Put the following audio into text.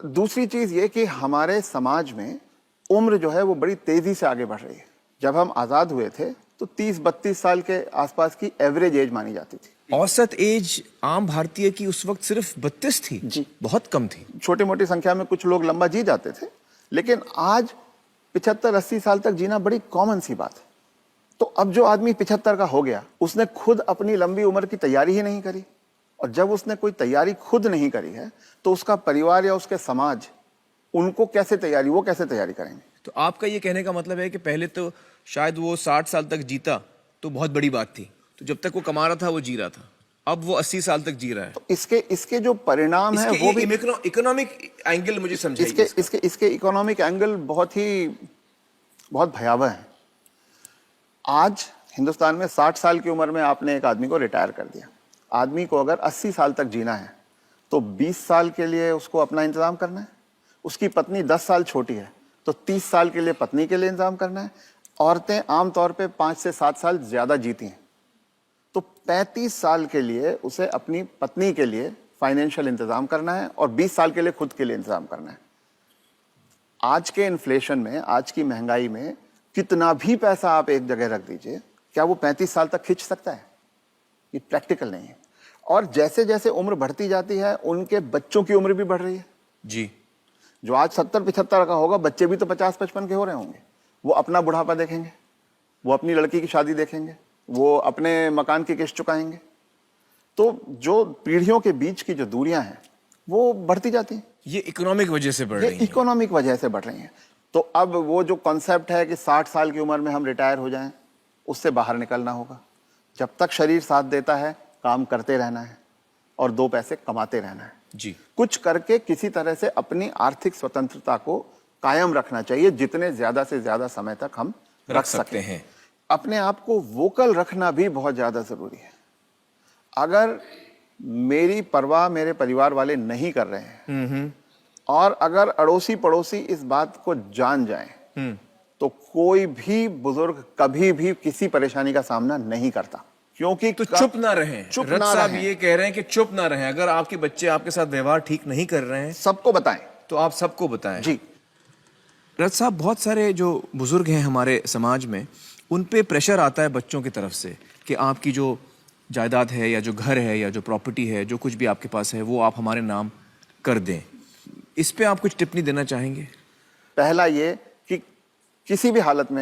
दूसरी चीज ये कि हमारे समाज में उम्र जो है वो बड़ी तेजी से आगे बढ़ रही है। जब हम आजाद हुए थे तो 30-32 साल के आसपास की एवरेज एज मानी जाती थी। औसत एज आम भारतीय की उस वक्त सिर्फ 32 थी जी, बहुत कम थी। छोटी मोटी संख्या में कुछ लोग लंबा जी जाते थे, लेकिन आज 75-80 साल तक जीना बड़ी कॉमन सी बात है। तो अब जो आदमी 75 का हो गया, उसने खुद अपनी लंबी उम्र की तैयारी ही नहीं करी, और जब उसने कोई तैयारी खुद नहीं करी है तो उसका परिवार या उसके समाज उनको कैसे वो कैसे तैयारी करेंगे। तो आपका ये कहने का मतलब है कि पहले तो शायद वो 60 साल तक जीता तो बहुत बड़ी बात थी, तो जब तक वो कमा रहा था वो जी रहा था, अब वो 80 साल तक जी रहा है। तो इसके जो परिणाम है वो भी इकोनॉमिक एंगल मुझे समझाइए। इसके इकोनॉमिक एंगल बहुत भयावह है। आज हिंदुस्तान में 60 साल की उम्र में आपने एक आदमी को रिटायर कर दिया। आदमी को अगर 80 साल तक जीना है तो 20 साल के लिए उसको अपना इंतजाम करना है। उसकी पत्नी 10 साल छोटी है तो 30 साल के लिए पत्नी के लिए इंतजाम करना है। औरतें आमतौर पे 5 से 7 साल ज्यादा जीती हैं, तो 35 साल के लिए उसे अपनी पत्नी के लिए फाइनेंशियल इंतजाम करना है और 20 साल के लिए खुद के लिए इंतजाम करना है। आज के इन्फ्लेशन में, आज की महंगाई में कितना भी पैसा आप एक जगह रख दीजिए, क्या वो 35 साल तक खींच सकता है? ये प्रैक्टिकल नहीं है। और जैसे जैसे उम्र बढ़ती जाती है उनके बच्चों की उम्र भी बढ़ रही है। जी, जो आज 70-75 का होगा, बच्चे भी तो 50-55 के हो रहे होंगे। वो अपना बुढ़ापा देखेंगे, वो अपनी लड़की की शादी देखेंगे, वो अपने मकान की किस्त चुकाएंगे। तो जो पीढ़ियों के बीच की जो दूरियां हैं वो बढ़ती जाती हैं। ये इकोनॉमिक वजह से बढ़ रही है। इकोनॉमिक वजह से बढ़ रही हैं। तो अब वो जो कॉन्सेप्ट है कि 60 साल की उम्र में हम रिटायर हो जाएं, उससे बाहर निकलना होगा। जब तक शरीर साथ देता है काम करते रहना है और 2 पैसे कमाते रहना है। जी, कुछ करके किसी तरह से अपनी आर्थिक स्वतंत्रता को कायम रखना चाहिए, जितने ज्यादा से ज्यादा समय तक हम रख सकते हैं। अपने आप को वोकल रखना भी बहुत ज्यादा जरूरी है। अगर मेरी परवाह मेरे परिवार वाले नहीं कर रहे हैं और अगर अड़ोसी पड़ोसी इस बात को जान जाएं, तो कोई भी बुजुर्ग कभी भी किसी परेशानी का सामना नहीं करता। क्योंकि तो चुप ना रहें। चुप रथ ना साहब रहें। ये कह रहे हैं कि चुप ना रहें। अगर आपके बच्चे आपके साथ व्यवहार ठीक नहीं कर रहे हैं सबको बताएं। तो आप सबको बताएं। जी, रथ साहब, बहुत सारे जो बुजुर्ग हैं हमारे समाज में, उन पे प्रेशर आता है बच्चों की तरफ से कि आपकी जो जायदाद है या जो घर है या जो प्रॉपर्टी है, जो कुछ भी आपके पास है, वो आप हमारे नाम कर दें। इस पे आप कुछ टिप्पणी देना चाहेंगे? पहला ये कि किसी भी हालत में